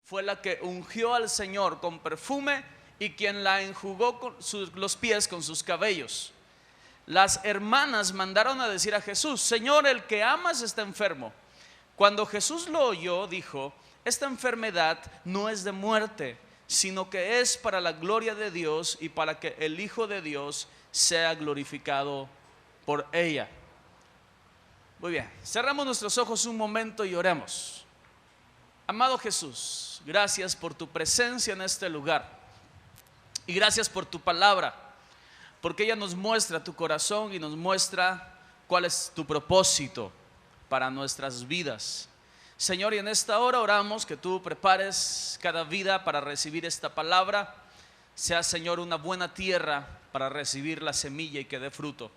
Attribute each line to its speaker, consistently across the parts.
Speaker 1: fue la que ungió al Señor con perfume y quien la enjugó los pies con sus cabellos. Las hermanas mandaron a decir a Jesús: Señor, el que amas está enfermo. Cuando Jesús lo oyó, dijo: esta enfermedad no es de muerte, sino que es para la gloria de Dios y para que el Hijo de Dios sea glorificado por ella. Muy bien, cerramos nuestros ojos un momento y oremos. Amado Jesús, gracias por tu presencia en este lugar y gracias por tu palabra, porque ella nos muestra tu corazón y nos muestra cuál es tu propósito para nuestras vidas. Señor, y en esta hora oramos que tú prepares cada vida para recibir esta palabra. Sea, Señor, una buena tierra para recibir la semilla y que dé fruto.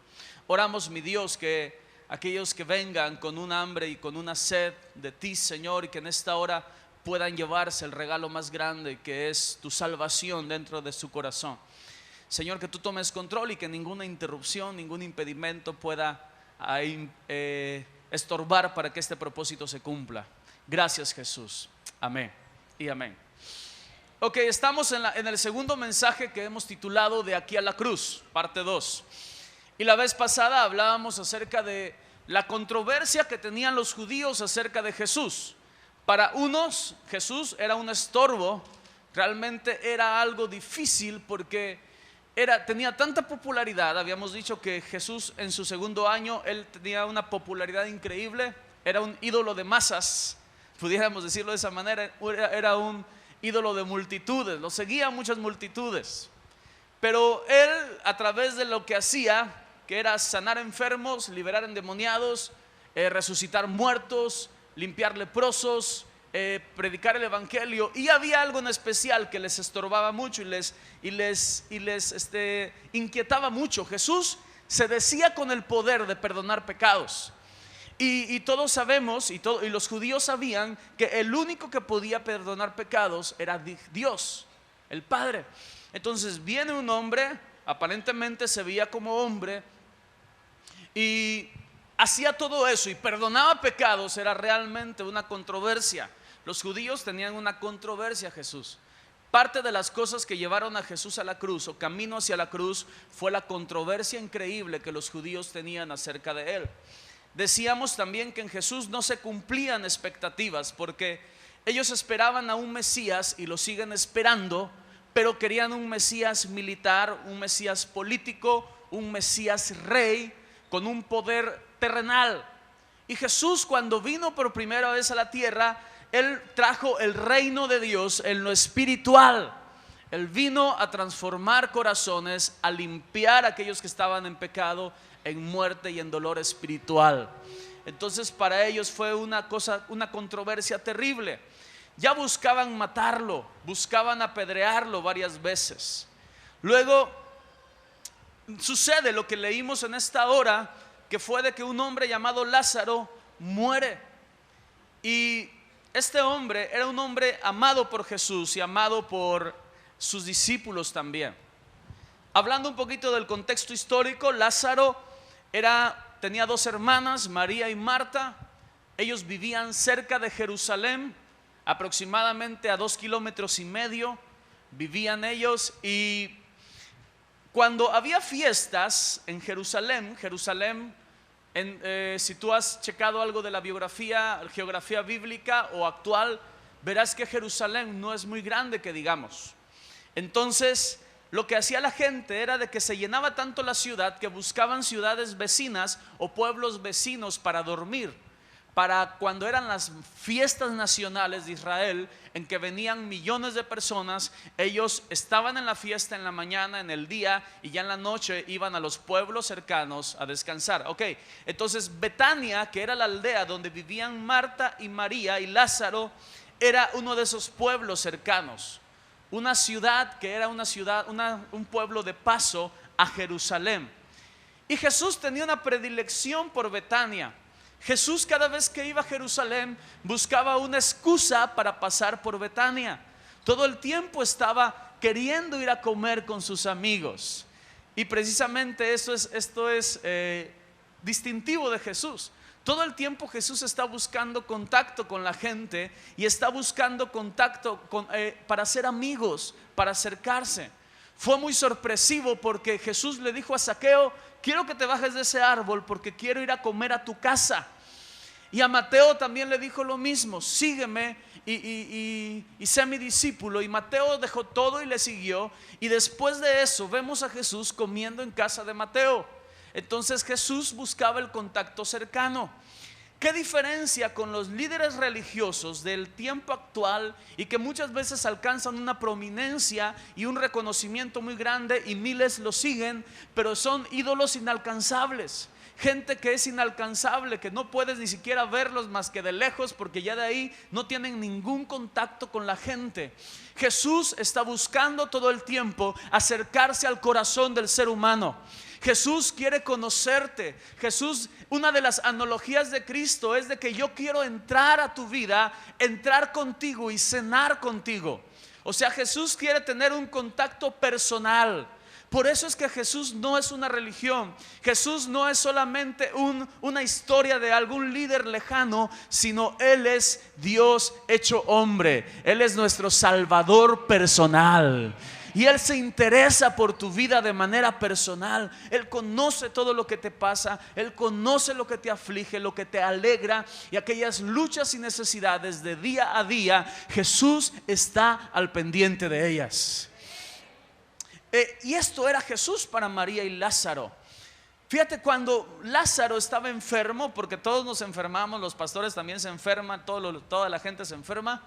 Speaker 1: Oramos, mi Dios, que aquellos que vengan con un hambre y con una sed de ti, Señor, y que en esta hora puedan llevarse el regalo más grande, que es tu salvación dentro de su corazón. Señor, que tú tomes control y que ninguna interrupción, ningún impedimento pueda estorbar para que este propósito se cumpla. Gracias, Jesús. Amén y amén. Ok, estamos en el segundo mensaje que hemos titulado De aquí a la cruz, parte 2. Y la vez pasada hablábamos acerca de la controversia que tenían los judíos acerca de Jesús. Para unos, Jesús era un estorbo, realmente era algo difícil porque tenía tanta popularidad. Habíamos dicho que Jesús en su segundo año, él tenía una popularidad increíble, era un ídolo de masas, pudiéramos decirlo de esa manera, era un ídolo de multitudes, lo seguían muchas multitudes. Pero él, a través de lo que hacía, que era sanar enfermos, liberar endemoniados, resucitar muertos, limpiar leprosos, predicar el evangelio, y había algo en especial que les estorbaba mucho y les inquietaba mucho. Jesús se decía con el poder de perdonar pecados, y todos sabemos y los judíos sabían que el único que podía perdonar pecados era Dios, el Padre. Entonces viene un hombre, aparentemente se veía como hombre, y hacía todo eso y perdonaba pecados. Era realmente una controversia. Los judíos tenían una controversia a Jesús. Parte de las cosas que llevaron a Jesús a la cruz o camino hacia la cruz fue la controversia increíble que los judíos tenían acerca de él. Decíamos también que en Jesús no se cumplían expectativas, porque ellos esperaban a un Mesías y lo siguen esperando, pero querían un Mesías militar, un Mesías político, un Mesías rey con un poder terrenal. Y Jesús, cuando vino por primera vez a la tierra, él trajo el reino de Dios en lo espiritual. Él vino a transformar corazones, a limpiar a aquellos que estaban en pecado, en muerte y en dolor espiritual. Entonces para ellos fue una controversia terrible. Ya buscaban matarlo, buscaban apedrearlo varias veces. Luego sucede lo que leímos en esta hora, que fue de que un hombre llamado Lázaro muere. Y este hombre era un hombre amado por Jesús y amado por sus discípulos también. Hablando un poquito del contexto histórico, Lázaro tenía dos hermanas, María y Marta. Ellos vivían cerca de Jerusalén, aproximadamente a 2,5 kilómetros vivían ellos. Y cuando había fiestas en Jerusalén, si tú has checado algo de la geografía bíblica o actual, verás que Jerusalén no es muy grande que digamos. Entonces lo que hacía la gente era de que se llenaba tanto la ciudad que buscaban ciudades vecinas o pueblos vecinos para dormir, para cuando eran las fiestas nacionales de Israel, en que venían millones de personas. Ellos estaban en la fiesta en la mañana, en el día, y ya en la noche iban a los pueblos cercanos a descansar. Ok, entonces Betania, que era la aldea donde vivían Marta y María y Lázaro, era uno de esos pueblos cercanos. Una ciudad que era un pueblo de paso a Jerusalén. Y Jesús tenía una predilección por Betania. Jesús, cada vez que iba a Jerusalén, buscaba una excusa para pasar por Betania. Todo el tiempo estaba queriendo ir a comer con sus amigos. Y precisamente esto es distintivo de Jesús. Todo el tiempo Jesús está buscando contacto con la gente y está buscando contacto para ser amigos, para acercarse. Fue muy sorpresivo porque Jesús le dijo a Zaqueo: quiero que te bajes de ese árbol porque quiero ir a comer a tu casa. Y a Mateo también le dijo lo mismo: sígueme y sé mi discípulo. Y Mateo dejó todo y le siguió. Y después de eso vemos a Jesús comiendo en casa de Mateo. Entonces Jesús buscaba el contacto cercano. ¿Qué diferencia con los líderes religiosos del tiempo actual y que muchas veces alcanzan una prominencia y un reconocimiento muy grande y miles lo siguen, pero son ídolos inalcanzables? Gente que es inalcanzable, que no puedes ni siquiera verlos más que de lejos, porque ya de ahí no tienen ningún contacto con la gente. Jesús está buscando todo el tiempo acercarse al corazón del ser humano. Jesús quiere conocerte. Jesús, una de las analogías de Cristo es de que yo quiero entrar a tu vida, entrar contigo y cenar contigo. O sea, Jesús quiere tener un contacto personal. Por eso es que Jesús no es una religión. Jesús no es solamente una historia de algún líder lejano, sino Él es Dios hecho hombre. Él es nuestro Salvador personal. Y Él se interesa por tu vida de manera personal. Él conoce todo lo que te pasa. Él conoce lo que te aflige, lo que te alegra y aquellas luchas y necesidades de día a día. Jesús está al pendiente de ellas. Y esto era Jesús para María y Lázaro. Fíjate, cuando Lázaro estaba enfermo, porque todos nos enfermamos, los pastores también se enferman, toda la gente se enferma.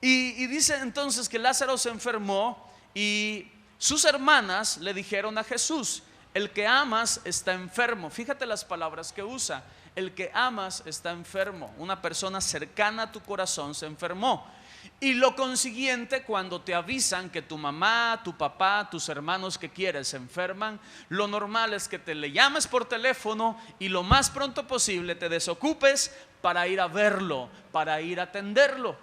Speaker 1: Y dice entonces que Lázaro se enfermó y sus hermanas le dijeron a Jesús: el que amas está enfermo. Fíjate las palabras que usa: el que amas está enfermo. Una persona cercana a tu corazón se enfermó. Y lo consiguiente, cuando te avisan que tu mamá, tu papá, tus hermanos que quieres se enferman, lo normal es que te le llames por teléfono y lo más pronto posible te desocupes para ir a verlo, para ir a atenderlo.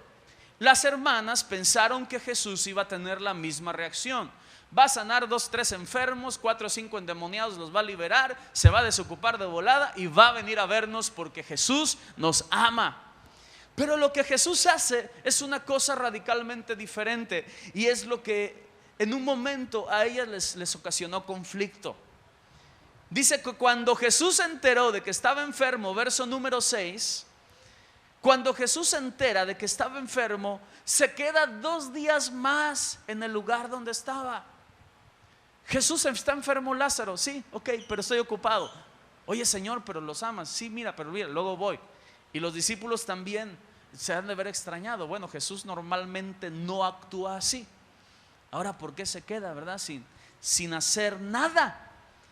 Speaker 1: Las hermanas pensaron que Jesús iba a tener la misma reacción. Va a sanar 2, 3 enfermos, 4 o 5 endemoniados, los va a liberar, se va a desocupar de volada y va a venir a vernos porque Jesús nos ama. Pero lo que Jesús hace es una cosa radicalmente diferente, y es lo que en un momento a ellas les ocasionó conflicto. Dice que cuando Jesús se enteró de que estaba enfermo, verso número 6, cuando Jesús se entera de que estaba enfermo, se queda 2 días más en el lugar donde estaba. Jesús, está enfermo Lázaro, sí, ok, pero estoy ocupado. Oye Señor, pero los amas, sí, mira, pero mira, luego voy. Y los discípulos también se han de haber extrañado. Bueno, Jesús normalmente no actúa así. Ahora, ¿por qué se queda, verdad? Sin hacer nada.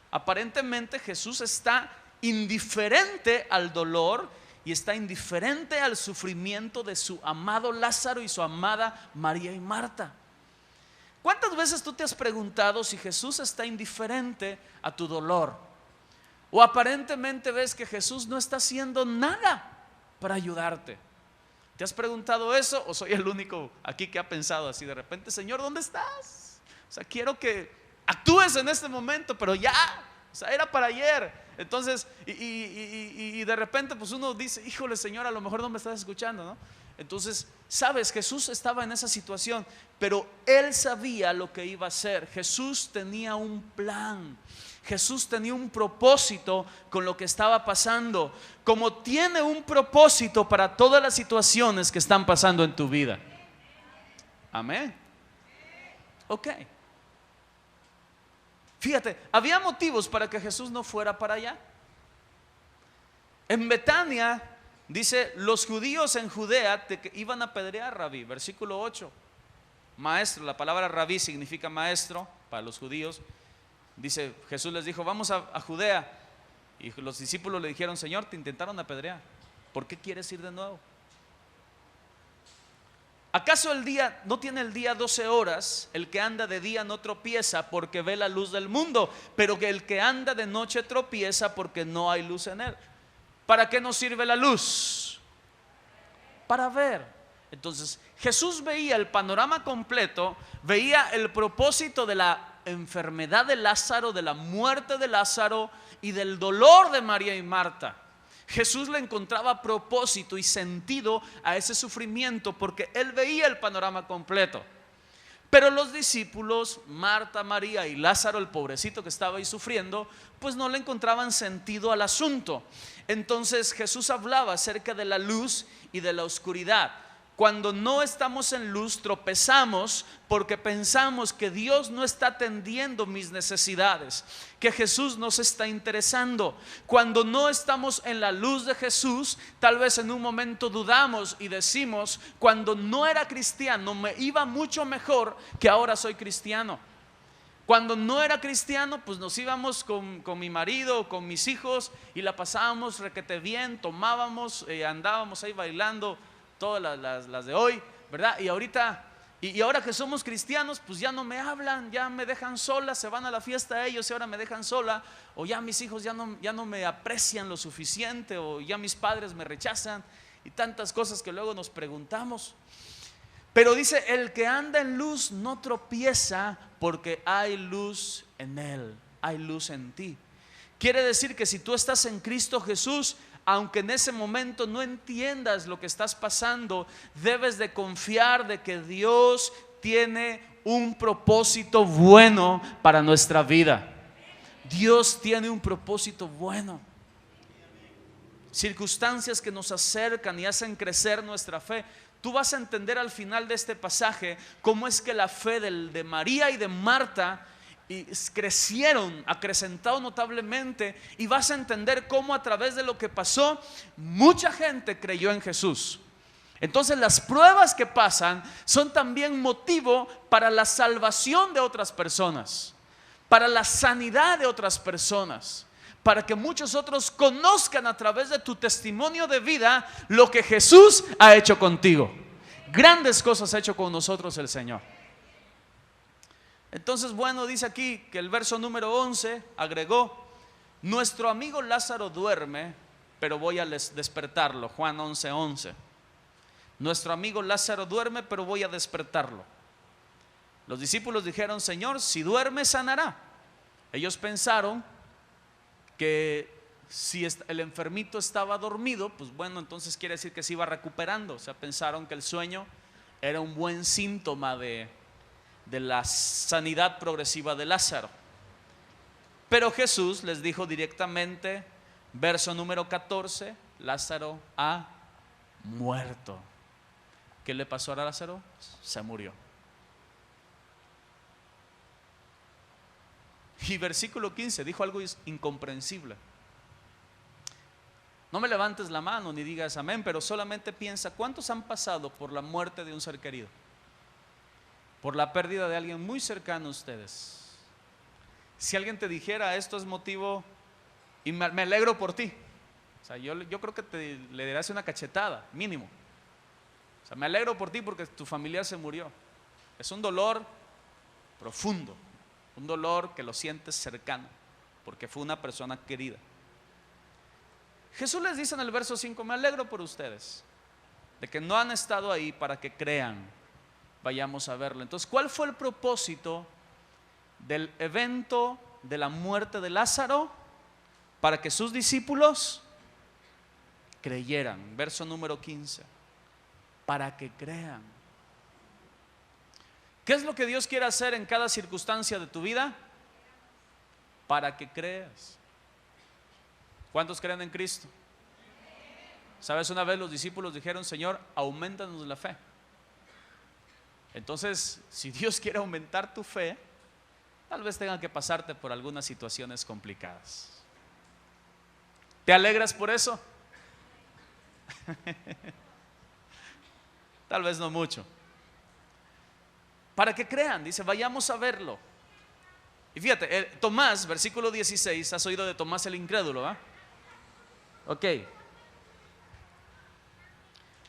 Speaker 1: Aparentemente Jesús está indiferente al dolor y está indiferente al sufrimiento de su amado Lázaro y su amada María y Marta. ¿Cuántas veces tú te has preguntado si Jesús está indiferente a tu dolor? O aparentemente ves que Jesús no está haciendo nada para ayudarte. ¿Te has preguntado eso o soy el único aquí que ha pensado así de repente? Señor, ¿dónde estás? O sea, quiero que actúes en este momento, pero ya, o sea, era para ayer. Entonces, y de repente pues uno dice: híjole Señor, a lo mejor no me estás escuchando, ¿no? Entonces, sabes, Jesús estaba en esa situación, pero Él sabía lo que iba a hacer. Jesús tenía un plan. Jesús tenía un propósito con lo que estaba pasando, como tiene un propósito para todas las situaciones que están pasando en tu vida. Amén. Ok. Fíjate, había motivos para que Jesús no fuera para allá. En Betania, dice, los judíos en Judea te iban a apedrear, Rabí. Versículo 8. Maestro, la palabra Rabí significa maestro para los judíos. Dice, Jesús les dijo: vamos a Judea. Y los discípulos le dijeron: Señor, te intentaron apedrear, ¿por qué quieres ir de nuevo? ¿Acaso el día no tiene el día 12 horas? El que anda de día no tropieza porque ve la luz del mundo, pero que el que anda de noche tropieza porque no hay luz en él. ¿Para qué nos sirve la luz? Para ver. Entonces Jesús veía el panorama completo, veía el propósito de la enfermedad de Lázaro, de la muerte de Lázaro y del dolor de María y Marta. Jesús le encontraba propósito y sentido a ese sufrimiento porque él veía el panorama completo. Pero los discípulos, Marta, María y Lázaro, el pobrecito que estaba ahí sufriendo, pues no le encontraban sentido al asunto. Entonces Jesús hablaba acerca de la luz y de la oscuridad. Cuando no estamos en luz, tropezamos porque pensamos que Dios no está atendiendo mis necesidades, que Jesús no se está interesando. Cuando no estamos en la luz de Jesús, tal vez en un momento dudamos y decimos: cuando no era cristiano me iba mucho mejor que ahora soy cristiano. Cuando no era cristiano, pues nos íbamos con mi marido, con mis hijos, y la pasábamos requete bien, tomábamos, andábamos ahí bailando todas las de hoy, ¿verdad? Y ahorita, y ahora que somos cristianos, pues ya no me hablan, ya me dejan sola, se van a la fiesta ellos y ahora me dejan sola, o ya mis hijos ya no me aprecian lo suficiente, o ya mis padres me rechazan, y tantas cosas que luego nos preguntamos. Pero dice: el que anda en luz no tropieza, porque hay luz en él, hay luz en ti. Quiere decir que si tú estás en Cristo Jesús, aunque en ese momento no entiendas lo que estás pasando, debes de confiar de que Dios tiene un propósito bueno para nuestra vida. Dios tiene un propósito bueno. Circunstancias que nos acercan y hacen crecer nuestra fe. Tú vas a entender al final de este pasaje cómo es que la fe de María y de Marta crecieron, acrecentaron notablemente, y vas a entender cómo a través de lo que pasó mucha gente creyó en Jesús. Entonces las pruebas que pasan son también motivo para la salvación de otras personas, para la sanidad de otras personas, para que muchos otros conozcan a través de tu testimonio de vida lo que Jesús ha hecho contigo. Grandes cosas ha hecho con nosotros el Señor. Entonces, bueno, dice aquí que el verso número 11 agregó: nuestro amigo Lázaro duerme, pero voy a despertarlo. Juan 11:11. Nuestro amigo Lázaro duerme, pero voy a despertarlo. Los discípulos dijeron: Señor, si duerme sanará. Ellos pensaron que si el enfermito estaba dormido, pues bueno, entonces quiere decir que se iba recuperando. O sea, pensaron que el sueño era un buen síntoma de la sanidad progresiva de Lázaro. Pero Jesús les dijo directamente, verso número 14: Lázaro ha muerto. ¿Qué le pasó a Lázaro? Se murió. Y versículo 15 dijo algo incomprensible. No me levantes la mano ni digas amén, pero solamente piensa: ¿cuántos han pasado por la muerte de un ser querido? Por la pérdida de alguien muy cercano a ustedes. Si alguien te dijera: esto es motivo, y me alegro por ti, o sea, yo creo que le darás una cachetada, mínimo. O sea, me alegro por ti porque tu familiar se murió. Es un dolor profundo, un dolor que lo sientes cercano, porque fue una persona querida. Jesús les dice en el verso 5: me alegro por ustedes, de que no han estado ahí para que crean. Vayamos a verlo. Entonces, ¿cuál fue el propósito del evento de la muerte de Lázaro? Para que sus discípulos creyeran. Verso número 15: para que crean. ¿Qué es lo que Dios quiere hacer en cada circunstancia de tu vida? Para que creas. ¿Cuántos creen en Cristo? ¿Sabes? Una vez los discípulos dijeron: Señor, aumentanos la fe. Entonces, si Dios quiere aumentar tu fe, tal vez tengan que pasarte por algunas situaciones complicadas. ¿Te alegras por eso? Tal vez no mucho. Para que crean, dice, vayamos a verlo. Y fíjate, Tomás, versículo 16, has oído de Tomás el incrédulo, ¿ah? Ok.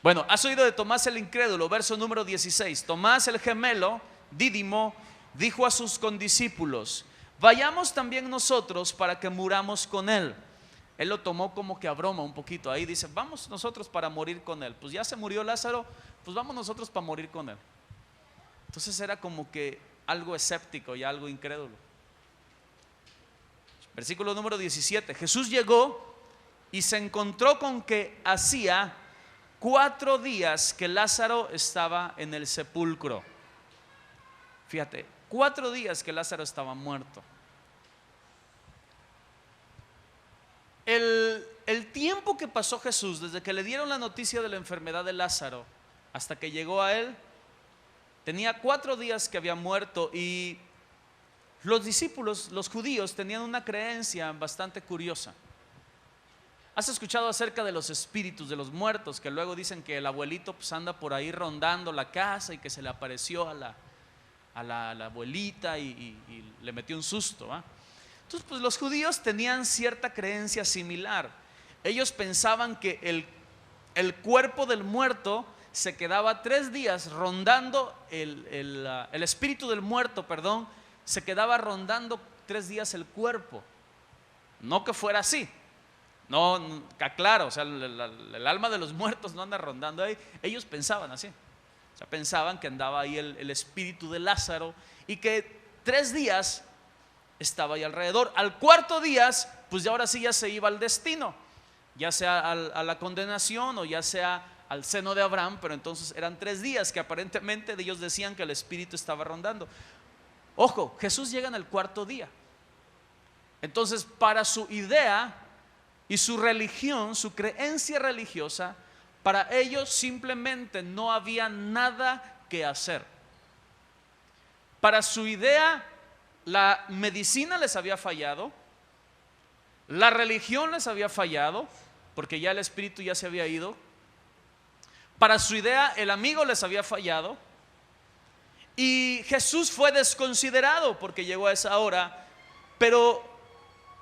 Speaker 1: Bueno, has oído de Tomás el incrédulo, verso número 16. Tomás el gemelo, Dídimo, dijo a sus condiscípulos: vayamos también nosotros para que muramos con él. Él lo tomó como que a broma un poquito. Ahí dice: vamos nosotros para morir con él. Pues ya se murió Lázaro, pues vamos nosotros para morir con él. Entonces era como que algo escéptico y algo incrédulo. Versículo número 17. Jesús llegó y se encontró con que hacía 4 días que Lázaro estaba en el sepulcro. Fíjate, 4 días que Lázaro estaba muerto. El tiempo que pasó Jesús desde que le dieron la noticia de la enfermedad de Lázaro hasta que llegó a él, tenía 4 días que había muerto. Y los discípulos, los judíos, tenían una creencia bastante curiosa. ¿Has escuchado acerca de los espíritus de los muertos? Que luego dicen que el abuelito pues anda por ahí rondando la casa y que se le apareció a la abuelita y le metió un susto, ¿va? Entonces pues los judíos tenían cierta creencia similar. Ellos pensaban que el cuerpo del muerto se quedaba 3 días rondando, el espíritu del muerto, perdón, se quedaba rondando 3 días el cuerpo. No que fuera así. No, claro, o sea, el alma de los muertos no anda rondando ahí. Ellos pensaban así. O sea, pensaban que andaba ahí el espíritu de Lázaro y que 3 días estaba ahí alrededor. Al 4.º día, pues ya ahora sí ya se iba al destino, ya sea a la condenación o ya sea al seno de Abraham. Pero entonces eran 3 días que aparentemente ellos decían que el espíritu estaba rondando. Ojo, Jesús llega en el 4.º día. Entonces, para su idea y su religión, su creencia religiosa, para ellos simplemente no había nada que hacer. Para su idea, la medicina les había fallado, la religión les había fallado, porque ya el espíritu ya se había ido. Para su idea, el amigo les había fallado. Y Jesús fue desconsiderado porque llegó a esa hora. Pero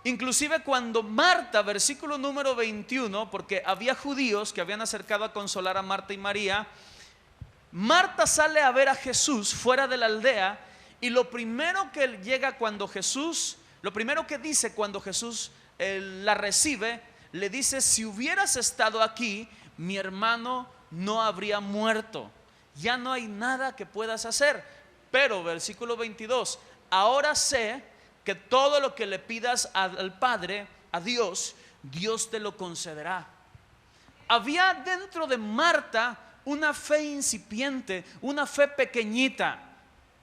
Speaker 1: inclusive cuando Marta, versículo número 21, porque había judíos que habían acercado a consolar a Marta y María, Marta sale a ver a Jesús fuera de la aldea. Y lo primero que llega cuando Jesús, lo primero que dice cuando Jesús la recibe, le dice: si hubieras estado aquí, mi hermano no habría muerto. Ya no hay nada que puedas hacer. Pero versículo 22, ahora sé que todo lo que le pidas al Padre, a Dios, Dios te lo concederá. Había dentro de Marta una fe incipiente, una fe pequeñita,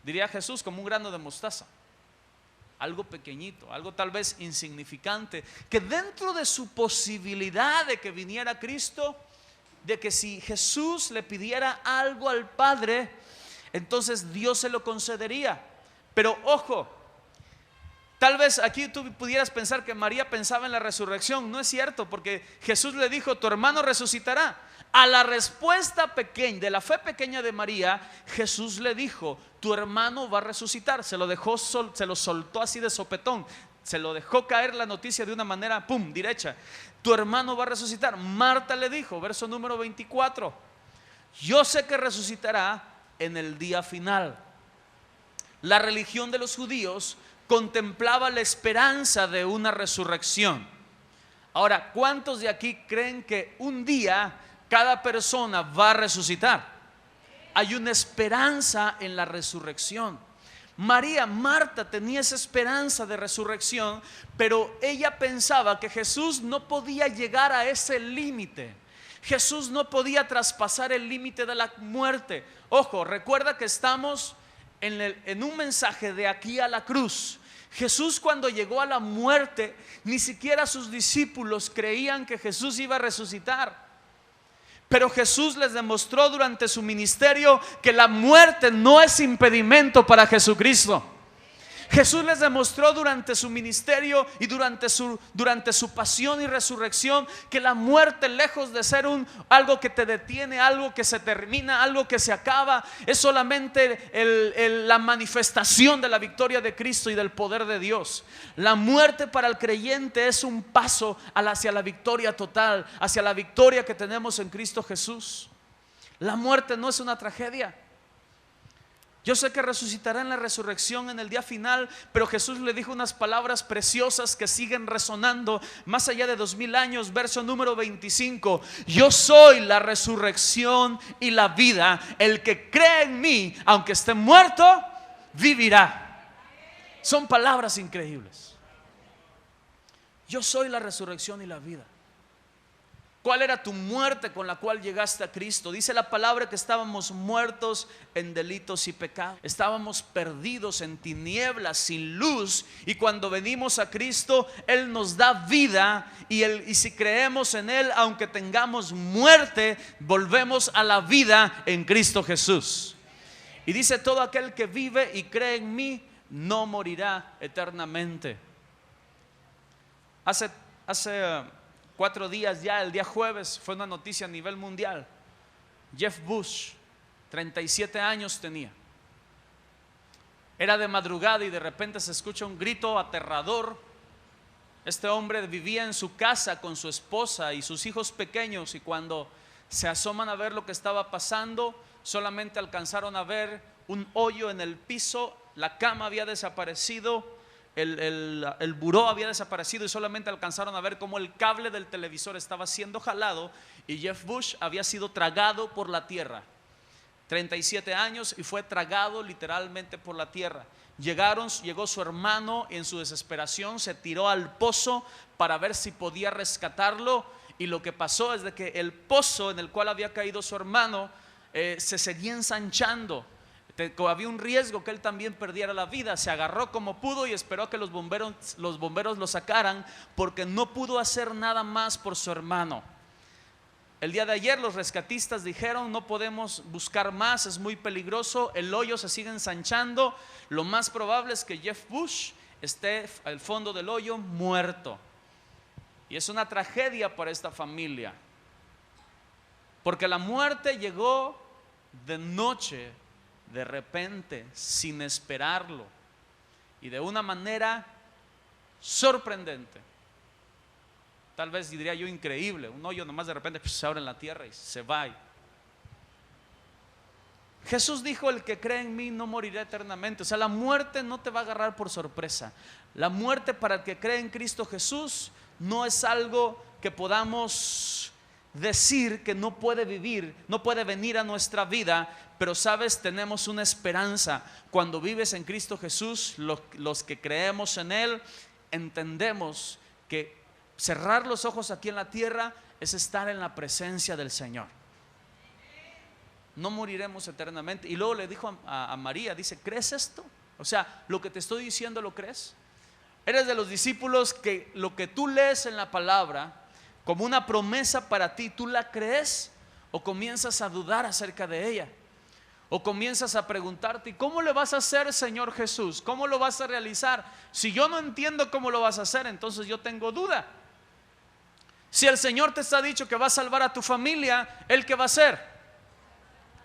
Speaker 1: diría Jesús, como un grano de mostaza. Algo pequeñito, algo tal vez insignificante, que dentro de su posibilidad de que viniera Cristo, de que si Jesús le pidiera algo al Padre, entonces Dios se lo concedería. Pero ojo, tal vez aquí tú pudieras pensar que María pensaba en la resurrección. No es cierto, porque Jesús le dijo: tu hermano resucitará. A la respuesta pequeña, de la fe pequeña de María, Jesús le dijo: tu hermano va a resucitar. Se lo soltó así de sopetón. Se lo dejó caer la noticia de una manera, pum, derecha. Tu hermano va a resucitar. Marta le dijo, verso número 24: yo sé que resucitará en el día final. La religión de los judíos contemplaba la esperanza de una resurrección. Ahora, ¿cuántos de aquí creen que un día cada persona va a resucitar? Hay una esperanza en la resurrección. Marta tenía esa esperanza de resurrección, pero ella pensaba que Jesús no podía llegar a ese límite. Jesús no podía traspasar el límite de la muerte. Ojo, recuerda que estamos en un mensaje de aquí a la cruz. Jesús, cuando llegó a la muerte, ni siquiera sus discípulos creían que Jesús iba a resucitar. Pero Jesús les demostró durante su ministerio que la muerte no es impedimento para Jesucristo. Jesús les demostró durante su ministerio y durante su pasión y resurrección que la muerte, lejos de ser algo que te detiene, algo que se termina, algo que se acaba, es solamente la manifestación de la victoria de Cristo y del poder de Dios. La muerte para el creyente es un paso hacia la victoria total, hacia la victoria que tenemos en Cristo Jesús. La muerte no es una tragedia. Yo sé que resucitará en la resurrección en el día final, pero Jesús le dijo unas palabras preciosas que siguen resonando más allá de 2000 años. Verso número 25: yo soy la resurrección y la vida. El que cree en mí, aunque esté muerto, vivirá. Son palabras increíbles. Yo soy la resurrección y la vida. ¿Cuál era tu muerte con la cual llegaste a Cristo? Dice la palabra que estábamos muertos en delitos y pecados. Estábamos perdidos en tinieblas, sin luz. Y cuando venimos a Cristo, Él nos da vida. Y si creemos en Él, aunque tengamos muerte, volvemos a la vida en Cristo Jesús. Y dice: todo aquel que vive y cree en mí no morirá eternamente. Hace 4 días ya, el día jueves, fue una noticia a nivel mundial. Jeff Bush, 37 años tenía. Era de madrugada y de repente se escucha un grito aterrador. Este hombre vivía en su casa con su esposa y sus hijos pequeños, y cuando se asoman a ver lo que estaba pasando, solamente alcanzaron a ver un hoyo en el piso. La cama había desaparecido, el buró había desaparecido, y solamente alcanzaron a ver cómo el cable del televisor estaba siendo jalado, y Jeff Bush había sido tragado por la tierra. 37 años y fue tragado literalmente por la tierra. Llegó su hermano, en su desesperación se tiró al pozo para ver si podía rescatarlo, y lo que pasó es de que el pozo en el cual había caído su hermano se seguía ensanchando. Había un riesgo que él también perdiera la vida. Se agarró como pudo y esperó a que los bomberos lo sacaran, porque no pudo hacer nada más por su hermano. El día de ayer los rescatistas dijeron: no podemos buscar más, es muy peligroso, el hoyo se sigue ensanchando. Lo más probable es que Jeff Bush esté al fondo del hoyo muerto. Y es una tragedia para esta familia, porque la muerte llegó de noche, de repente, sin esperarlo, y de una manera sorprendente. Tal vez diría yo increíble. Un hoyo nomás de repente se abre en la tierra y se va. Jesús dijo: el que cree en mí no morirá eternamente. O sea, la muerte no te va a agarrar por sorpresa. La muerte, para el que cree en Cristo Jesús, no es algo que podamos decir que no puede vivir, no puede venir a nuestra vida. Pero sabes, tenemos una esperanza. Cuando vives en Cristo Jesús, los que creemos en Él, entendemos que cerrar los ojos aquí en la tierra es estar en la presencia del Señor. No moriremos eternamente. Y luego le dijo a María, dice: ¿crees esto? O sea, lo que te estoy diciendo, ¿lo crees? Eres de los discípulos que lo que tú lees en la palabra como una promesa para ti, ¿tú la crees? ¿O comienzas a dudar acerca de ella? ¿O comienzas a preguntarte: ¿cómo le vas a hacer, Señor Jesús? ¿Cómo lo vas a realizar? Si yo no entiendo cómo lo vas a hacer, entonces yo tengo duda. Si el Señor te ha dicho que va a salvar a tu familia, ¿Él qué va a hacer?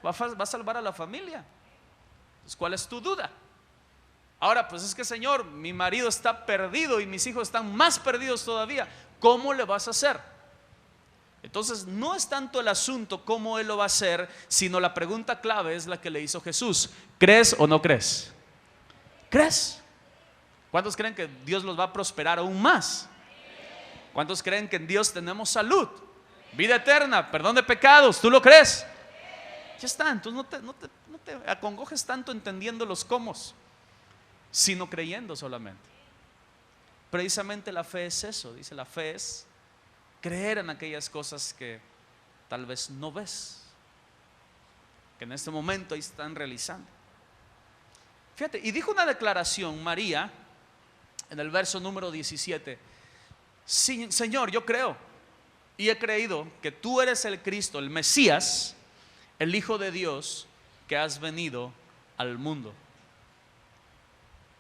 Speaker 1: Va a salvar a la familia. Entonces, ¿cuál es tu duda? Ahora, pues es que, Señor, mi marido está perdido y mis hijos están más perdidos todavía. ¿Cómo le vas a hacer? Entonces, no es tanto el asunto cómo Él lo va a hacer, sino la pregunta clave es la que le hizo Jesús: ¿crees o no crees? ¿Crees? ¿Cuántos creen que Dios los va a prosperar aún más? ¿Cuántos creen que en Dios tenemos salud, vida eterna, perdón de pecados? ¿Tú lo crees? Ya está. Entonces no te acongojes tanto entendiendo los cómo, sino creyendo solamente. Precisamente la fe es eso. Dice: la fe es creer en aquellas cosas que tal vez no ves, que en este momento ahí están realizando. Fíjate, y dijo una declaración María en el verso número 17: sí, Señor, yo creo y he creído que tú eres el Cristo, el Mesías, el Hijo de Dios, que has venido al mundo.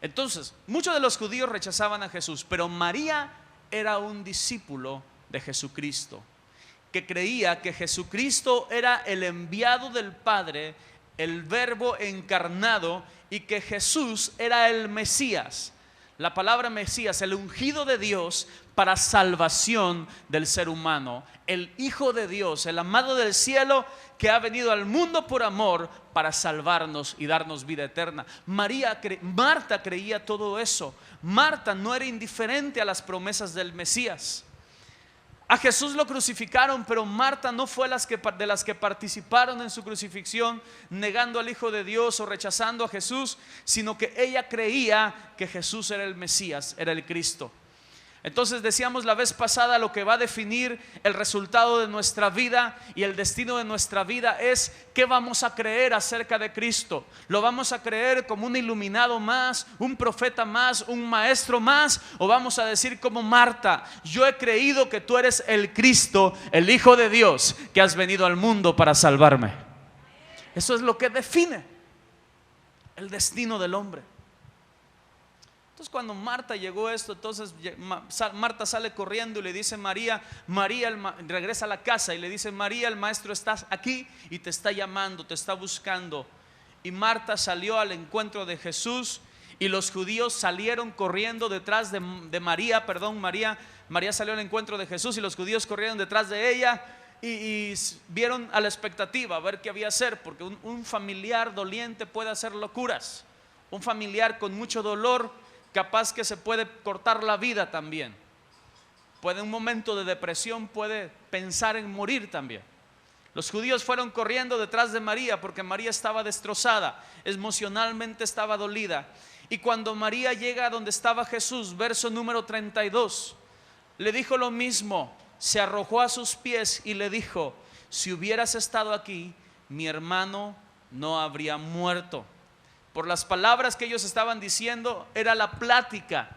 Speaker 1: Entonces, muchos de los judíos rechazaban a Jesús, pero María era un discípulo de Jesucristo, que creía que Jesucristo era el enviado del Padre, el Verbo encarnado, y que Jesús era el Mesías. La palabra Mesías, el ungido de Dios para salvación del ser humano, el Hijo de Dios, el amado del cielo, que ha venido al mundo por amor para salvarnos y darnos vida eterna. Marta creía todo eso. Marta no era indiferente a las promesas del Mesías. A Jesús lo crucificaron, pero Marta no fue de las que participaron en su crucifixión, negando al Hijo de Dios o rechazando a Jesús, sino que ella creía que Jesús era el Mesías, era el Cristo. Entonces decíamos la vez pasada, lo que va a definir el resultado de nuestra vida y el destino de nuestra vida es qué vamos a creer acerca de Cristo. ¿Lo vamos a creer como un iluminado más, un profeta más, un maestro más? ¿O vamos a decir como Marta: yo he creído que tú eres el Cristo, el Hijo de Dios, que has venido al mundo para salvarme? Eso es lo que define el destino del hombre. Entonces cuando Marta llegó esto, entonces Marta sale corriendo y le dice: María, regresa a la casa y le dice: María, el maestro está aquí y te está llamando, te está buscando. Y Marta salió al encuentro de Jesús y los judíos salieron corriendo detrás de María, María salió al encuentro de Jesús y los judíos corrieron detrás de ella y vieron a la expectativa a ver qué había que hacer, porque un familiar doliente puede hacer locuras. Un familiar con mucho dolor, capaz que se puede cortar la vida también. Puede, en un momento de depresión, puede pensar en morir también. Los judíos fueron corriendo detrás de María porque María estaba destrozada, emocionalmente estaba dolida. Y cuando María llega a donde estaba Jesús, verso número 32, le dijo lo mismo, se arrojó a sus pies y le dijo: si hubieras estado aquí, mi hermano no habría muerto. Por las palabras que ellos estaban diciendo, era la plática,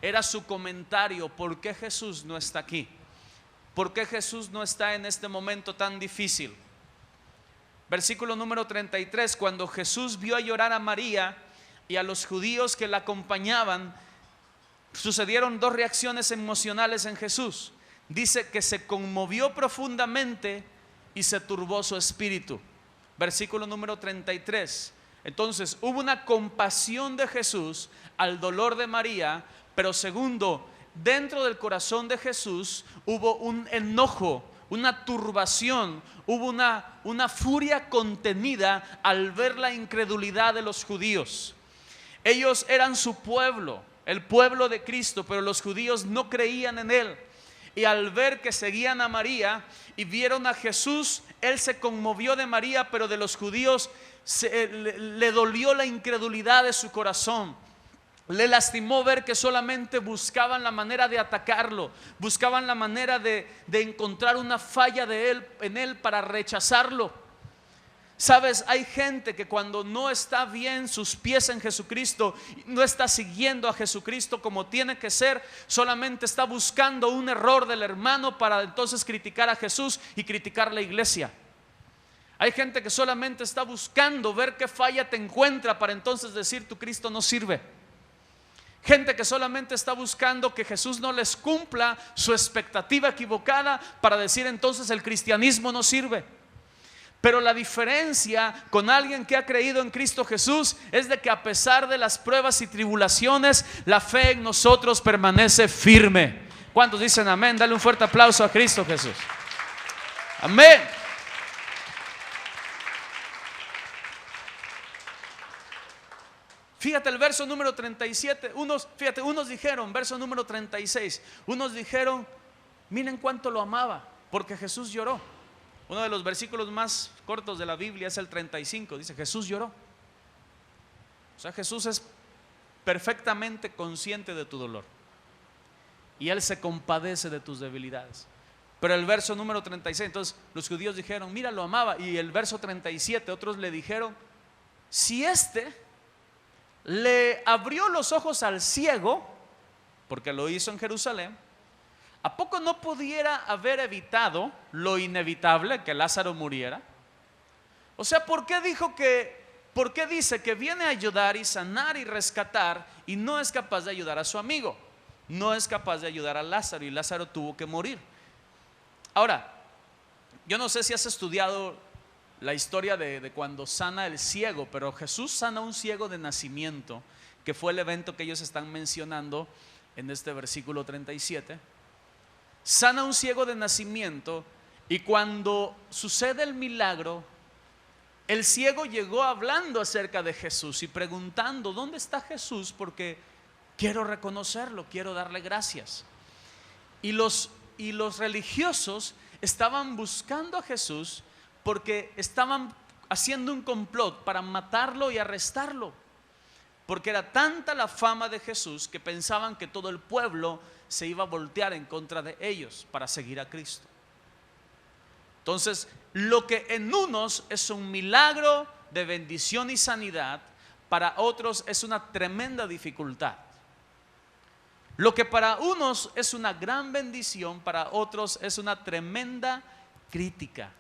Speaker 1: era su comentario. ¿Por qué Jesús no está aquí? ¿Por qué Jesús no está en este momento tan difícil? Versículo número 33, cuando Jesús vio a llorar a María y a los judíos que la acompañaban, sucedieron dos reacciones emocionales en Jesús. Dice que se conmovió profundamente y se turbó su espíritu. Versículo número 33. Entonces hubo una compasión de Jesús al dolor de María, pero segundo, dentro del corazón de Jesús hubo un enojo, una turbación, hubo una furia contenida al ver la incredulidad de los judíos. Ellos eran su pueblo, el pueblo de Cristo, pero los judíos no creían en Él. Y al ver que seguían a María y vieron a Jesús, Él se conmovió de María, pero de los judíos le dolió la incredulidad de su corazón. Le lastimó ver que solamente buscaban la manera de atacarlo, buscaban la manera de encontrar una falla en él para rechazarlo. Sabes, hay gente que cuando no está bien sus pies en Jesucristo, no está siguiendo a Jesucristo como tiene que ser, solamente está buscando un error del hermano para entonces criticar a Jesús y criticar la iglesia. Hay gente que solamente está buscando ver qué falla te encuentra para entonces decir: tu Cristo no sirve. Gente que solamente está buscando que Jesús no les cumpla su expectativa equivocada para decir entonces el cristianismo no sirve. Pero la diferencia con alguien que ha creído en Cristo Jesús es de que a pesar de las pruebas y tribulaciones, la fe en nosotros permanece firme. ¿Cuántos dicen amén? Dale un fuerte aplauso a Cristo Jesús. Amén. Fíjate el verso número 37. Unos dijeron, verso número 36, unos dijeron: miren cuánto lo amaba, porque Jesús lloró. Uno de los versículos más cortos de la Biblia es el 35. Dice: Jesús lloró. O sea, Jesús es perfectamente consciente de tu dolor y Él se compadece de tus debilidades. Pero el verso número 36, entonces los judíos dijeron: mira, lo amaba. Y el verso 37, otros le dijeron: si le abrió los ojos al ciego, porque lo hizo en Jerusalén, ¿a poco no pudiera haber evitado lo inevitable, que Lázaro muriera? O sea, ¿por qué dice que viene a ayudar y sanar y rescatar y no es capaz de ayudar a su amigo? No es capaz de ayudar a Lázaro y Lázaro tuvo que morir. Ahora, yo no sé si has estudiado la historia de cuando sana el ciego, pero Jesús sana a un ciego de nacimiento, que fue el evento que ellos están mencionando en este versículo 37. Sana a un ciego de nacimiento, y cuando sucede el milagro, el ciego llegó hablando acerca de Jesús y preguntando: ¿dónde está Jesús? Porque quiero reconocerlo, quiero darle gracias. Y los religiosos estaban buscando a Jesús porque estaban haciendo un complot para matarlo y arrestarlo, porque era tanta la fama de Jesús que pensaban que todo el pueblo se iba a voltear en contra de ellos para seguir a Cristo. Entonces, lo que en unos es un milagro de bendición y sanidad, para otros es una tremenda dificultad. Lo que para unos es una gran bendición, para otros es una tremenda crítica.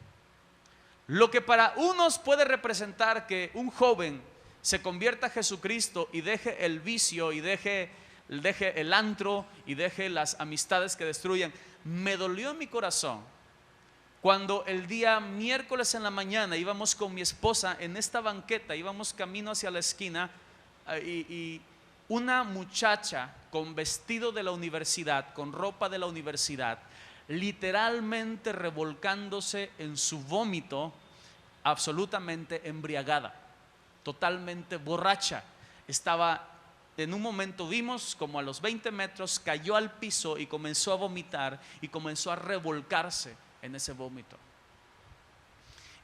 Speaker 1: Lo que para unos puede representar que un joven se convierta a Jesucristo y deje el vicio y deje el antro y deje las amistades que destruyen. Me dolió en mi corazón cuando el día miércoles en la mañana íbamos con mi esposa en esta banqueta, íbamos camino hacia la esquina y una muchacha con vestido de la universidad, con ropa de la universidad, literalmente revolcándose en su vómito, absolutamente embriagada, totalmente borracha. Estaba, en un momento vimos como a los 20 metros cayó al piso y comenzó a vomitar y comenzó a revolcarse en ese vómito.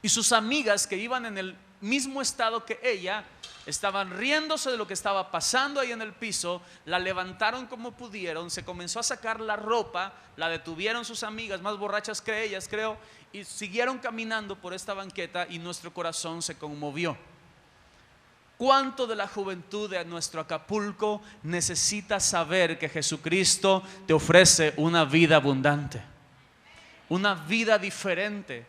Speaker 1: Y sus amigas que iban en el mismo estado que ella estaban riéndose de lo que estaba pasando ahí en el piso. La levantaron como pudieron, se comenzó a sacar la ropa, la detuvieron sus amigas más borrachas que ellas, creo, y siguieron caminando por esta banqueta y nuestro corazón se conmovió. ¿Cuánto de la juventud de nuestro Acapulco necesita saber que Jesucristo te ofrece una vida abundante, una vida diferente?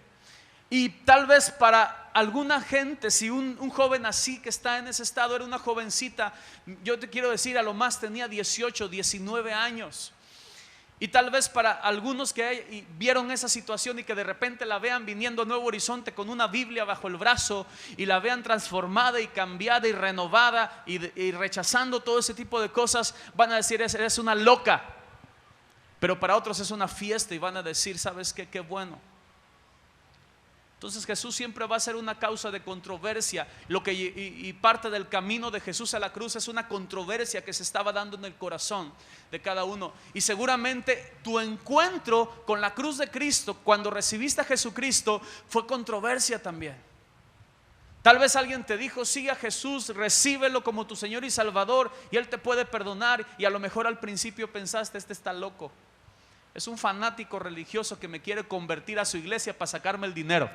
Speaker 1: Y tal vez para alguna gente, si un joven así que está en ese estado era una jovencita, yo te quiero decir, a lo más tenía 18, 19 años. Y tal vez para algunos que vieron esa situación y que de repente la vean viniendo a Nuevo Horizonte con una Biblia bajo el brazo y la vean transformada y cambiada y renovada y rechazando todo ese tipo de cosas, van a decir, eres una loca. Pero para otros es una fiesta y van a decir, ¿sabes qué? Qué bueno. Entonces Jesús siempre va a ser una causa de controversia. Y parte del camino de Jesús a la cruz es una controversia que se estaba dando en el corazón de cada uno. Y seguramente tu encuentro con la cruz de Cristo, cuando recibiste a Jesucristo, fue controversia también. Tal vez alguien te dijo, sigue a Jesús, recíbelo como tu Señor y Salvador, y Él te puede perdonar. Y a lo mejor al principio pensaste, este está loco, es un fanático religioso que me quiere convertir a su iglesia para sacarme el dinero.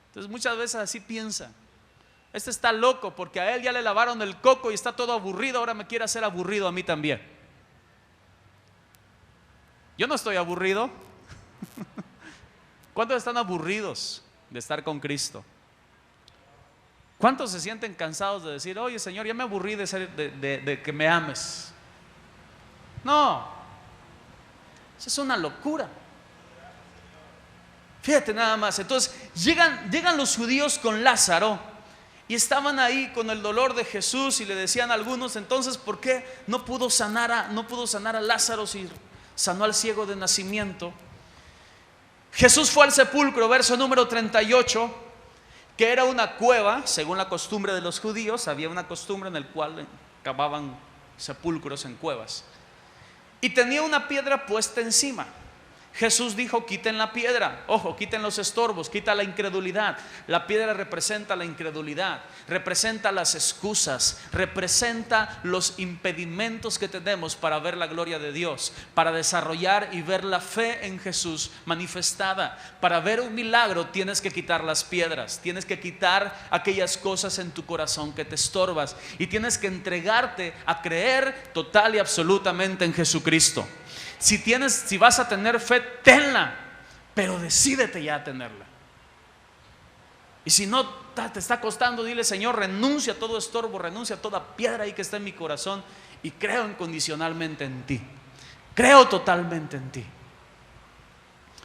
Speaker 1: Entonces muchas veces así piensan, este está loco porque a él ya le lavaron el coco y está todo aburrido, ahora me quiere hacer aburrido a mí también. Yo no estoy aburrido. ¿Cuántos están aburridos de estar con Cristo? ¿Cuántos se sienten cansados de decir, oye Señor, ya me aburrí de que me ames? No, eso es una locura. Fíjate nada más. Entonces llegan los judíos con Lázaro y estaban ahí con el dolor de Jesús y le decían a algunos, entonces ¿por qué no pudo sanar a Lázaro si sanó al ciego de nacimiento? Jesús fue al sepulcro, verso número 38, que era una cueva, según la costumbre de los judíos. Había una costumbre en la cual cavaban sepulcros en cuevas, y tenía una piedra puesta encima. Jesús dijo, quiten la piedra, ojo, quiten los estorbos, quita la incredulidad. La piedra representa la incredulidad, representa las excusas, representa los impedimentos que tenemos para ver la gloria de Dios, para desarrollar y ver la fe en Jesús manifestada. Para ver un milagro tienes que quitar las piedras, tienes que quitar aquellas cosas en tu corazón que te estorbas, y tienes que entregarte a creer total y absolutamente en Jesucristo. Si vas a tener fe, tenla, pero decídete ya a tenerla. Y si no te está costando, dile, Señor, renuncia a todo estorbo, renuncia a toda piedra ahí que está en mi corazón, y creo incondicionalmente en ti, creo totalmente en ti.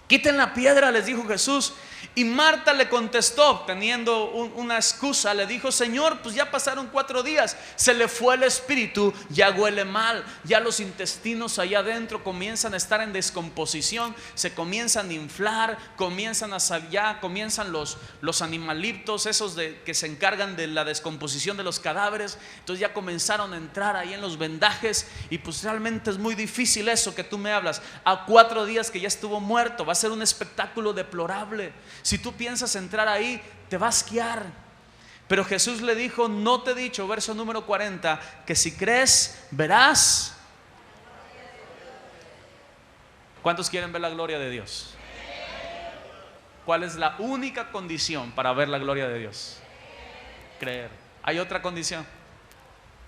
Speaker 1: Quiten la piedra, les dijo Jesús. Y Marta le contestó, teniendo una excusa, le dijo, Señor, pues ya pasaron 4 días, se le fue el espíritu, ya huele mal, ya los intestinos allá adentro comienzan a estar en descomposición, se comienzan a inflar, comienzan los animalitos esos que se encargan de la descomposición de los cadáveres. Entonces ya comenzaron a entrar ahí en los vendajes, y pues realmente es muy difícil eso que tú me hablas. A 4 días que ya estuvo muerto, va a ser un espectáculo deplorable. Si tú piensas entrar ahí, te va a asquear. Pero Jesús le dijo, no te he dicho, verso número 40, que si crees, verás ¿Cuántos quieren ver la gloria de Dios? ¿Cuál es la única condición para ver la gloria de Dios? Creer. ¿Hay otra condición?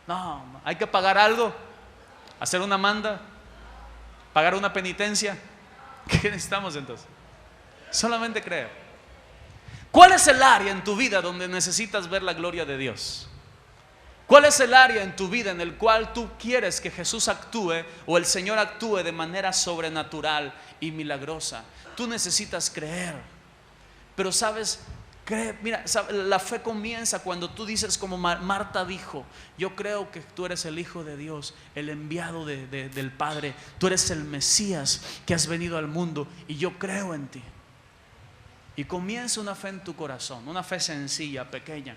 Speaker 1: No, hay que pagar algo, hacer una manda, pagar una penitencia. ¿Qué necesitamos entonces? Solamente creer. ¿Cuál es el área en tu vida donde necesitas ver la gloria de Dios? ¿Cuál es el área en tu vida en el cual tú quieres que Jesús actúe o el Señor actúe de manera sobrenatural y milagrosa? Tú necesitas creer. Pero sabes, mira, la fe comienza cuando tú dices como Marta dijo: yo creo que tú eres el Hijo de Dios, el enviado del Padre. Tú eres el Mesías que has venido al mundo y yo creo en ti. Y comienza una fe en tu corazón, una fe sencilla, pequeña.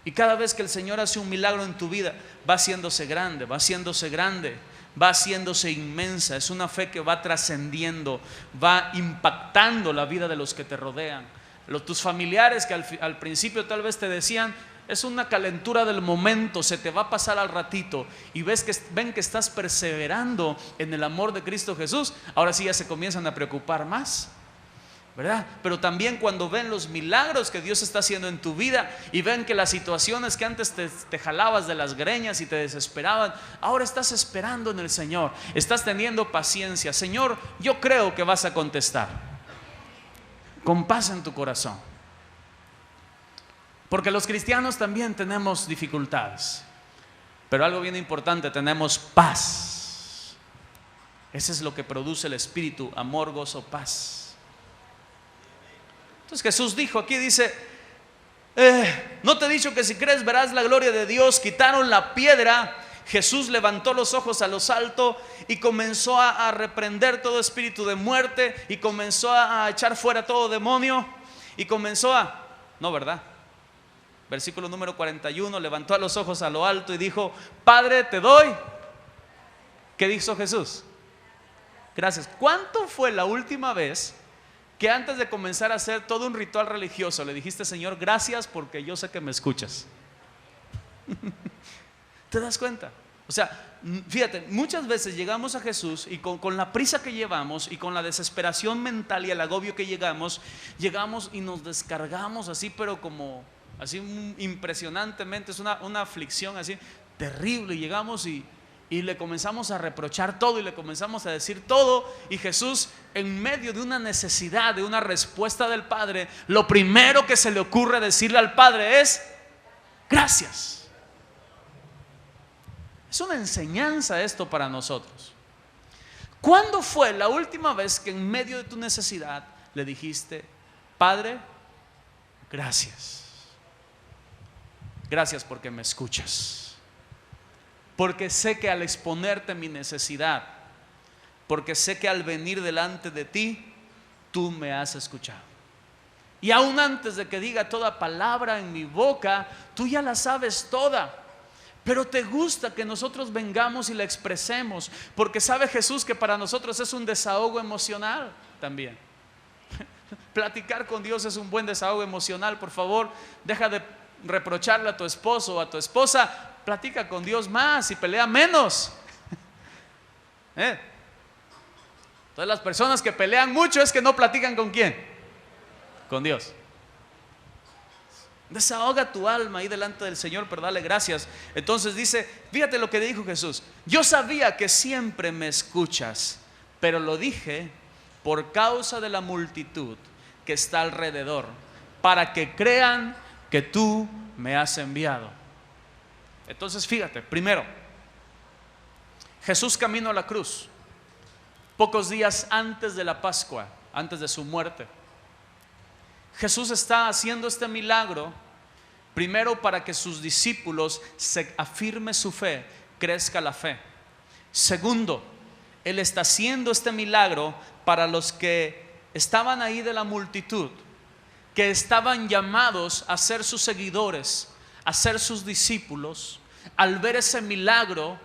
Speaker 1: Y cada vez que el Señor hace un milagro en tu vida, va haciéndose grande, va haciéndose grande, va haciéndose inmensa. Es una fe que va trascendiendo, va impactando la vida de los que te rodean. Tus familiares que al principio tal vez te decían: es una calentura del momento, se te va a pasar al ratito, y ven que estás perseverando en el amor de Cristo Jesús, ahora sí ya se comienzan a preocupar más, ¿verdad? Pero también cuando ven los milagros que Dios está haciendo en tu vida y ven que las situaciones que antes te jalabas de las greñas y te desesperaban, ahora estás esperando en el Señor, estás teniendo paciencia. Señor, yo creo que vas a contestar, con paz en tu corazón. Porque los cristianos también tenemos dificultades, pero algo bien importante: tenemos paz. Ese es lo que produce el Espíritu: amor, gozo, paz. Entonces Jesús dijo, aquí dice: ¿no te he dicho que si crees verás la gloria de Dios? Quitaron la piedra. Jesús levantó los ojos a los altos y comenzó a reprender todo espíritu de muerte, y comenzó a echar fuera todo demonio, y comenzó a... No, ¿verdad? Versículo número 41, levantó los ojos a lo alto y dijo: Padre, te doy. ¿Qué dijo Jesús? Gracias. ¿Cuánto fue la última vez que antes de comenzar a hacer todo un ritual religioso le dijiste: Señor, gracias porque yo sé que me escuchas? ¿Te das cuenta? O sea, fíjate, muchas veces llegamos a Jesús y con la prisa que llevamos y con la desesperación mental y el agobio que llegamos y nos descargamos así, pero como así impresionantemente. Es una aflicción así terrible, y llegamos y le comenzamos a reprochar todo y le comenzamos a decir todo, y Jesús, en medio de una necesidad, de una respuesta del Padre, lo primero que se le ocurre decirle al Padre es: gracias. Es una enseñanza esto para nosotros. ¿Cuándo fue la última vez que en medio de tu necesidad le dijiste: Padre, gracias? Gracias porque me escuchas. Porque sé que al exponerte mi necesidad, porque sé que al venir delante de ti, tú me has escuchado. Y aún antes de que diga toda palabra en mi boca, tú ya la sabes toda. Pero te gusta que nosotros vengamos y la expresemos, porque sabe Jesús que para nosotros es un desahogo emocional también. Platicar con Dios es un buen desahogo emocional. Por favor, deja de reprocharle a tu esposo o a tu esposa. Platica con Dios más y pelea menos. Entonces las personas que pelean mucho es que no platican ¿con quién? Con Dios. Desahoga tu alma ahí delante del Señor, pero dale gracias. Entonces dice, fíjate lo que dijo Jesús: yo sabía que siempre me escuchas, pero lo dije por causa de la multitud que está alrededor, para que crean que tú me has enviado. Entonces fíjate, primero, Jesús camino a la cruz, pocos días antes de la Pascua, antes de su muerte. Jesús está haciendo este milagro primero para que sus discípulos se afirme su fe, crezca la fe. Segundo, Él está haciendo este milagro para los que estaban ahí de la multitud, que estaban llamados a ser sus seguidores, a ser sus discípulos. Al ver ese milagro,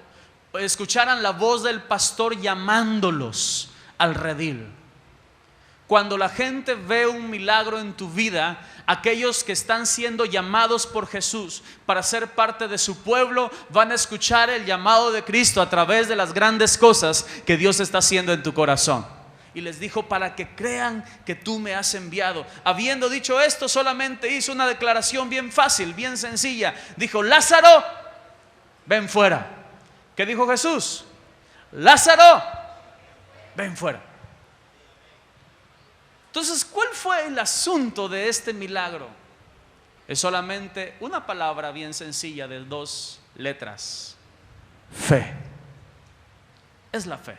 Speaker 1: escucharan la voz del pastor llamándolos al redil. Cuando la gente ve un milagro en tu vida, aquellos que están siendo llamados por Jesús para ser parte de su pueblo van a escuchar el llamado de Cristo a través de las grandes cosas que Dios está haciendo en tu corazón. Y les dijo: para que crean que tú me has enviado. Habiendo dicho esto, solamente hizo una declaración bien fácil, bien sencilla. Dijo: Lázaro, ven fuera. ¿Qué dijo Jesús? Lázaro, ven fuera. Entonces, ¿cuál fue el asunto de este milagro? Es solamente una palabra bien sencilla de 2 letras: fe. Es la fe.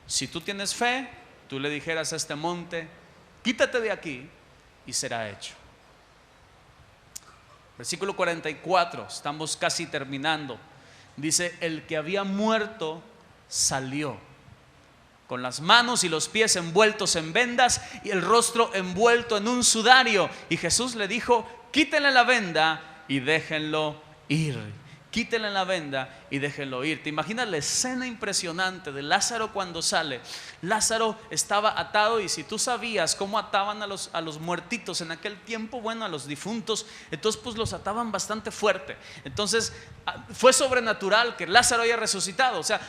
Speaker 1: Si tú tienes fe, tú le dijeras a este monte: quítate de aquí, y será hecho. Versículo 44, estamos casi terminando. Dice: el que había muerto salió, con las manos y los pies envueltos en vendas y el rostro envuelto en un sudario. Y Jesús le dijo: quítenle la venda y déjenlo ir. Quítenle la venda y déjenlo ir. ¿Te imaginas la escena impresionante de Lázaro cuando sale? Lázaro estaba atado, y si tú sabías cómo ataban a los muertitos en aquel tiempo, bueno, a los difuntos, entonces pues los ataban bastante fuerte. Entonces fue sobrenatural que Lázaro haya resucitado. O sea,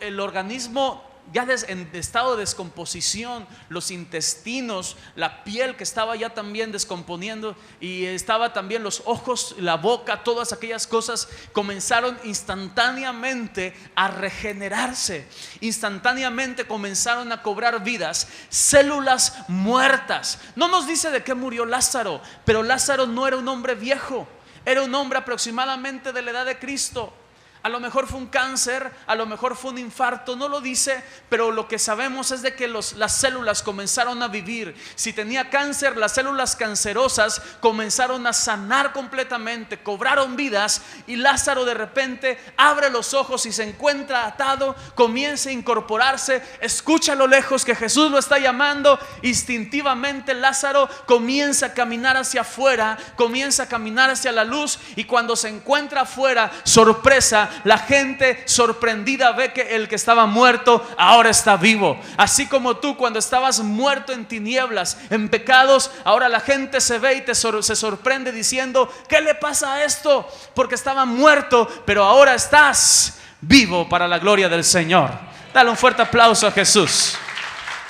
Speaker 1: el organismo ya en estado de descomposición, los intestinos, la piel que estaba ya también descomponiendo, y estaba también los ojos, la boca, todas aquellas cosas comenzaron instantáneamente a regenerarse. Instantáneamente comenzaron a cobrar vidas, células muertas. No nos dice de qué murió Lázaro, pero Lázaro no era un hombre viejo, era un hombre aproximadamente de la edad de Cristo. A lo mejor fue un cáncer, a lo mejor fue un infarto, no lo dice, pero lo que sabemos es de que las células comenzaron a vivir. Si tenía cáncer, las células cancerosas comenzaron a sanar completamente, cobraron vidas, y Lázaro de repente abre los ojos y se encuentra atado, comienza a incorporarse, escucha a lo lejos que Jesús lo está llamando. Instintivamente Lázaro comienza a caminar hacia afuera, comienza a caminar hacia la luz, y cuando se encuentra afuera, sorpresa, la gente sorprendida ve que el que estaba muerto ahora está vivo. Así como tú, cuando estabas muerto en tinieblas, en pecados, ahora la gente se ve y se sorprende diciendo: ¿qué le pasa a esto? Porque estaba muerto, pero ahora estás vivo para la gloria del Señor. Dale un fuerte aplauso a Jesús.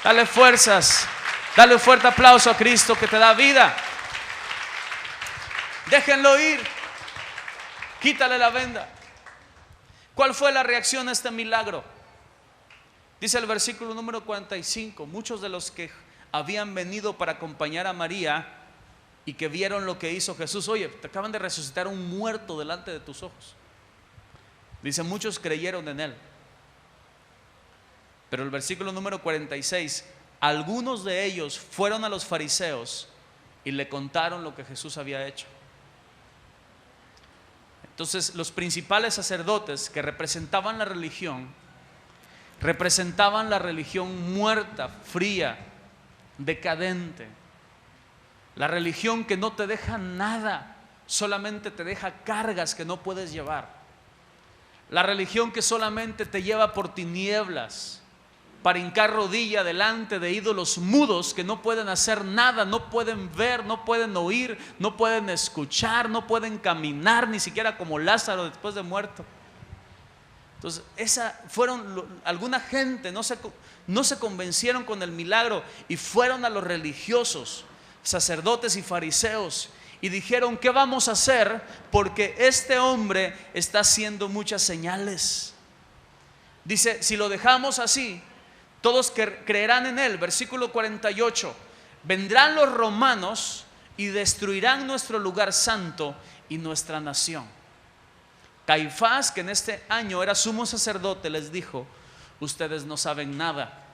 Speaker 1: Dale fuerzas. Dale un fuerte aplauso a Cristo que te da vida. Déjenlo ir. Quítale la venda. ¿Cuál fue la reacción a este milagro? Dice el versículo número 45: muchos de los que habían venido para acompañar a María y que vieron lo que hizo Jesús: oye, te acaban de resucitar un muerto delante de tus ojos. Dice: muchos creyeron en él. Pero el versículo número 46: algunos de ellos fueron a los fariseos y le contaron lo que Jesús había hecho. Entonces los principales sacerdotes, que representaban la religión muerta, fría, decadente, la religión que no te deja nada, solamente te deja cargas que no puedes llevar, la religión que solamente te lleva por tinieblas, para hincar rodilla delante de ídolos mudos que no pueden hacer nada, no pueden ver, no pueden oír, no pueden escuchar, no pueden caminar, ni siquiera como Lázaro después de muerto. Entonces alguna gente no se convencieron con el milagro, y fueron a los religiosos, sacerdotes y fariseos, y dijeron: ¿qué vamos a hacer? Porque este hombre está haciendo muchas señales. Dice: si lo dejamos así, todos creerán en él. Versículo 48: vendrán los romanos y destruirán nuestro lugar santo y nuestra nación. Caifás, que en este año era sumo sacerdote, les dijo: ustedes no saben nada,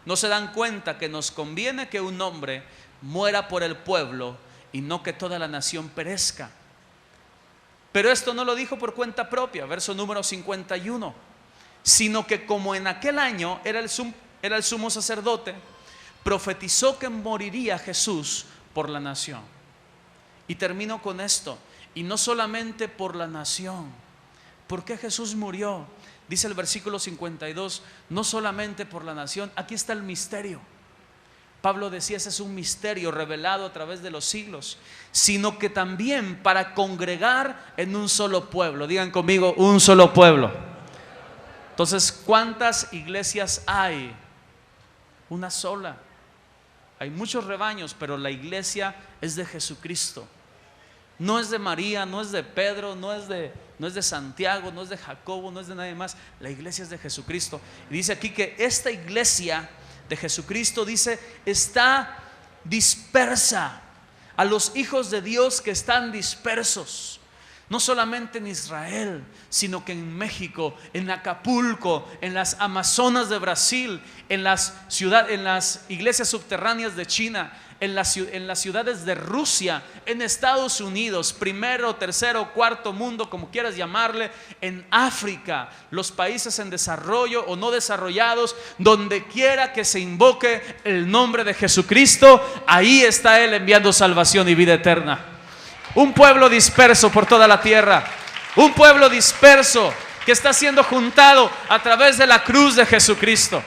Speaker 1: no se dan cuenta que nos conviene que un hombre muera por el pueblo y no que toda la nación perezca. Pero esto no lo dijo por cuenta propia, verso número 51, sino que como en aquel año era el sumo sacerdote, profetizó que moriría Jesús por la nación. Y termino con esto: y no solamente por la nación. ¿Por qué Jesús murió? Dice el versículo 52, no solamente por la nación. Aquí está el misterio. Pablo decía, ese es un misterio revelado a través de los siglos, sino que también para congregar en un solo pueblo. Digan conmigo, un solo pueblo. Entonces, ¿cuántas iglesias hay? Una sola. Hay muchos rebaños, pero la iglesia es de Jesucristo. No es de María, no es de Pedro, no es de Santiago, no es de Jacobo, no es de nadie más. La iglesia es de Jesucristo. Y dice aquí que esta iglesia de Jesucristo, dice, está dispersa. A los hijos de Dios que están dispersos, no solamente en Israel, sino que en México, en Acapulco, en las Amazonas de Brasil, en las iglesias subterráneas de China, en las ciudades de Rusia, en Estados Unidos, primero, tercero, cuarto mundo, como quieras llamarle, en África, los países en desarrollo o no desarrollados, donde quiera que se invoque el nombre de Jesucristo, ahí está Él enviando salvación y vida eterna. Un pueblo disperso por toda la tierra, un pueblo disperso que está siendo juntado a través de la cruz de Jesucristo.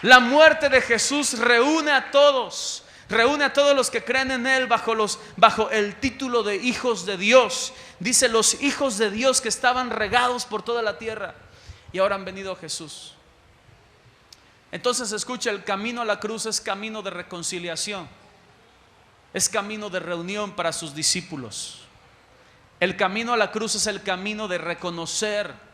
Speaker 1: La muerte de Jesús reúne a todos los que creen en Él bajo el título de hijos de Dios. Dice, los hijos de Dios que estaban regados por toda la tierra y ahora han venido a Jesús. Entonces escucha, el camino a la cruz es camino de reconciliación, es camino de reunión para sus discípulos. El camino a la cruz es el camino de reconocer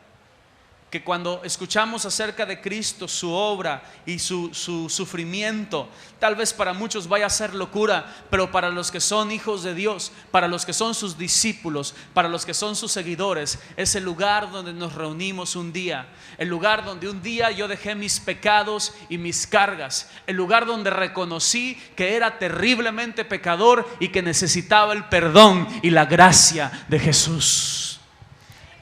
Speaker 1: que cuando escuchamos acerca de Cristo, su obra y su sufrimiento, tal vez para muchos vaya a ser locura, pero para los que son hijos de Dios, para los que son sus discípulos, para los que son sus seguidores, es el lugar donde nos reunimos un día, el lugar donde un día yo dejé mis pecados y mis cargas, el lugar donde reconocí que era terriblemente pecador y que necesitaba el perdón y la gracia de Jesús.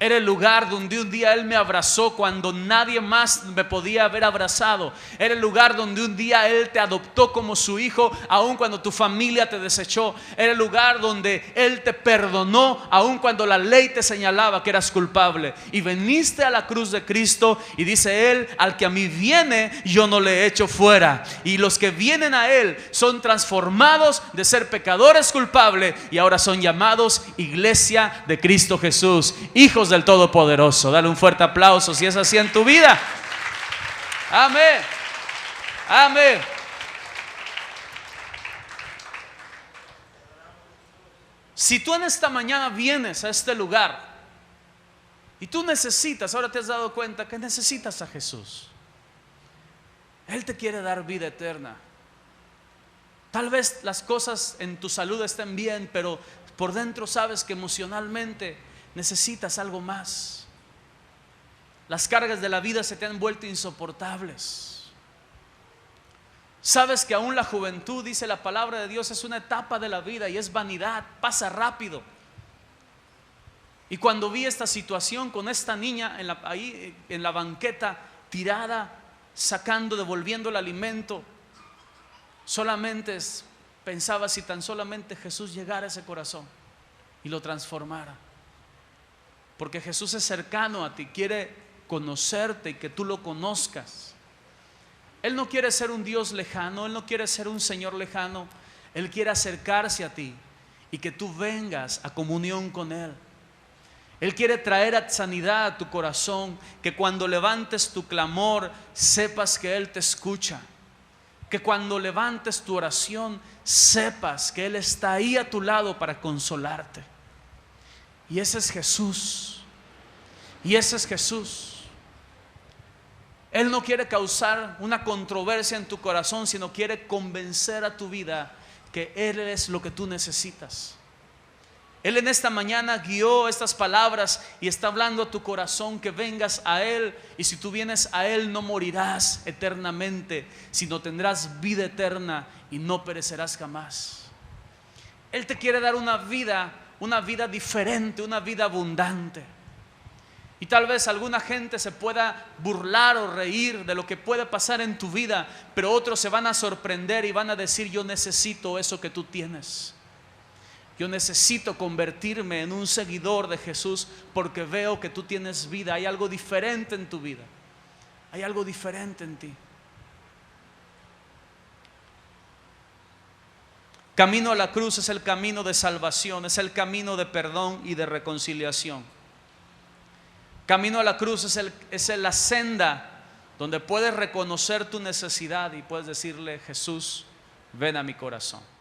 Speaker 1: Era el lugar donde un día Él me abrazó cuando nadie más me podía haber abrazado. Era el lugar donde un día Él te adoptó como su hijo, aun cuando tu familia te desechó. Era el lugar donde Él te perdonó, aun cuando la ley te señalaba que eras culpable. Y veniste a la cruz de Cristo y dice Él, al que a mí viene, yo no le echo fuera. Y los que vienen a Él son transformados de ser pecadores culpables y ahora son llamados iglesia de Cristo Jesús, hijos del Todopoderoso. Dale un fuerte aplauso si es así en tu vida. Amén. Amén. Si tú en esta mañana vienes a este lugar y tú necesitas, ahora te has dado cuenta que necesitas a Jesús, Él te quiere dar vida eterna. Tal vez las cosas en tu salud estén bien, pero por dentro sabes que emocionalmente necesitas algo más. Las cargas de la vida se te han vuelto insoportables. Sabes que aún la juventud, dice la palabra de Dios, es una etapa de la vida y es vanidad, pasa rápido. Y cuando vi esta situación con esta niña ahí en la banqueta, tirada, devolviendo el alimento, solamente pensaba si tan solamente Jesús llegara a ese corazón y lo transformara. Porque Jesús es cercano a ti, quiere conocerte y que tú lo conozcas. Él no quiere ser un Dios lejano, Él no quiere ser un Señor lejano. Él quiere acercarse a ti y que tú vengas a comunión con Él. Él quiere traer sanidad a tu corazón, que cuando levantes tu clamor sepas que Él te escucha, que cuando levantes tu oración sepas que Él está ahí a tu lado para consolarte. Y ese es Jesús. Y ese es Jesús. Él no quiere causar una controversia en tu corazón, sino quiere convencer a tu vida que Él es lo que tú necesitas. Él en esta mañana guió estas palabras y está hablando a tu corazón que vengas a Él. Y si tú vienes a Él no morirás eternamente, sino tendrás vida eterna y no perecerás jamás. Él te quiere dar una vida diferente, una vida abundante. Y tal vez alguna gente se pueda burlar o reír de lo que puede pasar en tu vida, pero otros se van a sorprender y van a decir: yo necesito eso que tú tienes. Yo necesito convertirme en un seguidor de Jesús porque veo que tú tienes vida. Hay algo diferente en tu vida. Hay algo diferente en ti. Camino a la cruz es el camino de salvación, es el camino de perdón y de reconciliación. Camino a la cruz es la senda donde puedes reconocer tu necesidad y puedes decirle: Jesús, ven a mi corazón.